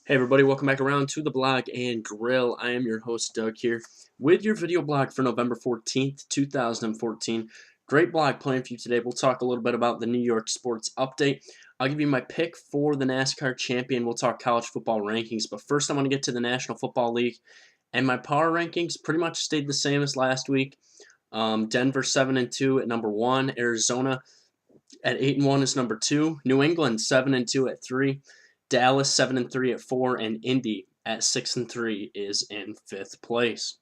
Hey everybody, welcome back around to the blog and grill. I am your host Doug here with your video blog for November 14th, 2014. Great blog planned for you today. We'll talk a little bit about the New York sports update. I'll give you my pick for the NASCAR champion. We'll talk college football rankings, but first I want to get to the National Football League. And my power rankings pretty much stayed the same as last week. Denver 7-2 at number 1, Arizona at 8-1 is number 2, New England 7-2 at 3. Dallas 7-3 at 4, and Indy at 6-3 is in 5th place.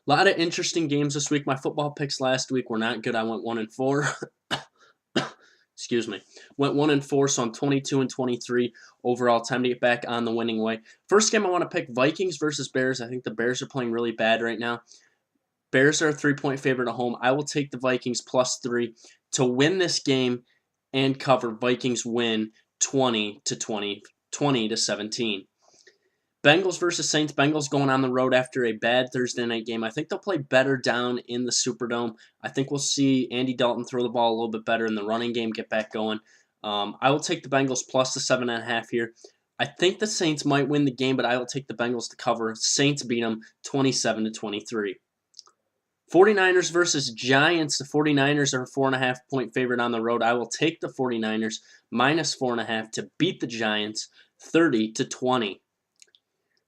A lot of interesting games this week. My football picks last week were not good. I went 1-4. Excuse me. Went 1-4, so I'm 22-23 overall. Time to get back on the winning way. First game I want to pick Vikings versus Bears. I think the Bears are playing really bad right now. Bears are a 3-point favorite at home. I will take the Vikings +3 to win this game and cover. Vikings win 20-17. Bengals versus Saints. Bengals going on the road after a bad Thursday night game. I think they'll play better down in the Superdome. I think we'll see Andy Dalton throw the ball a little bit better in the running game, get back going. I will take the Bengals plus the 7.5 here. I think the Saints might win the game, but I will take the Bengals to cover. Saints beat them 27-23. 49ers versus Giants. The 49ers are a 4.5-point favorite on the road. I will take the 49ers -4.5 to beat the Giants 30-20.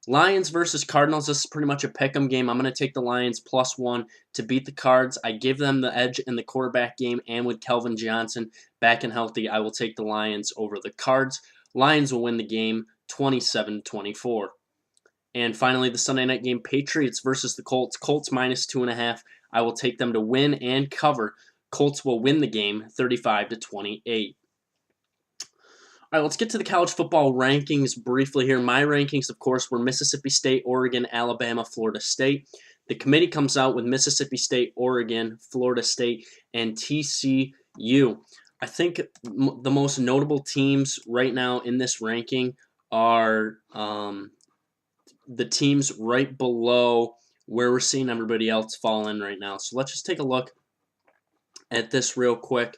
Lions versus Cardinals. This is pretty much a pick'em game. I'm going to take the Lions +1 to beat the Cards. I give them the edge in the quarterback game, and with Kelvin Johnson back and healthy, I will take the Lions over the Cards. Lions will win the game 27-24. And finally, the Sunday night game, Patriots versus the Colts. Colts -2.5. I will take them to win and cover. Colts will win the game 35-28. All right, let's get to the college football rankings briefly here. My rankings, of course, were Mississippi State, Oregon, Alabama, Florida State. The committee comes out with Mississippi State, Oregon, Florida State, and TCU. I think the most notable teams right now in this ranking are the teams right below where we're seeing everybody else fall in right now. So let's just take a look at this real quick.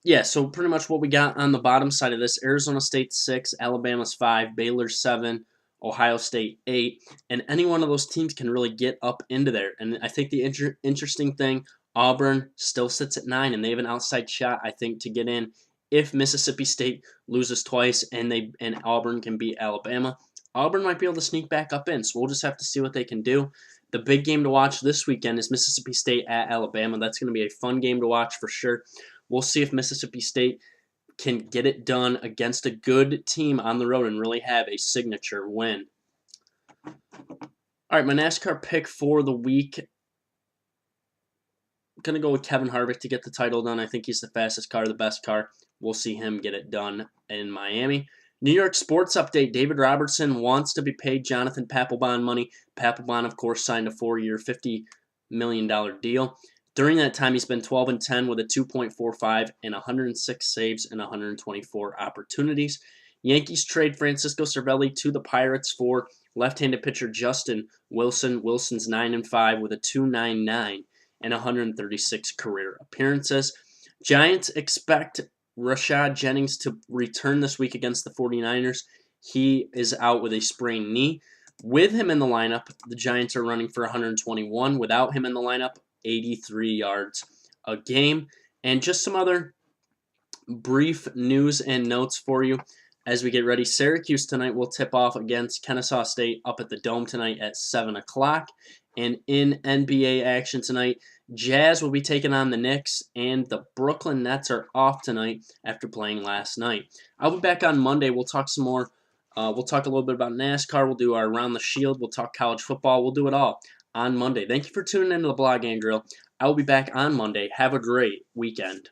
Yeah, so pretty much what we got on the bottom side of this, Arizona State 6, Alabama's 5, Baylor 7, Ohio State 8, and any one of those teams can really get up into there. And I think the interesting thing, Auburn still sits at 9, and they have an outside shot, I think, to get in if Mississippi State loses twice and Auburn can beat Alabama. Auburn might be able to sneak back up in, so we'll just have to see what they can do. The big game to watch this weekend is Mississippi State at Alabama. That's going to be a fun game to watch for sure. We'll see if Mississippi State can get it done against a good team on the road and really have a signature win. All right, my NASCAR pick for the week. I'm going to go with Kevin Harvick to get the title done. I think he's the fastest car, the best car. We'll see him get it done in Miami. New York sports update. David Robertson wants to be paid Jonathan Papelbon money. Papelbon, of course, signed a 4-year, $50 million deal. During that time, he's been 12-10 with a 2.45 and 106 saves and 124 opportunities. Yankees trade Francisco Cervelli to the Pirates for left-handed pitcher Justin Wilson. Wilson's 9-5 with a 2.99 and 136 career appearances. Giants expect Rashad Jennings to return this week against the 49ers. He is out with a sprained knee. With him in the lineup, the Giants are running for 121. Without him in the lineup, 83 yards a game. And just some other brief news and notes for you as we get ready. Syracuse tonight will tip off against Kennesaw State up at the Dome tonight at 7 o'clock. And in NBA action tonight, Jazz will be taking on the Knicks, and the Brooklyn Nets are off tonight after playing last night. I'll be back on Monday. We'll talk some more. We'll talk a little bit about NASCAR. We'll do our Around the Shield. We'll talk college football. We'll do it all on Monday. Thank you for tuning into the blog and grill. I will be back on Monday. Have a great weekend.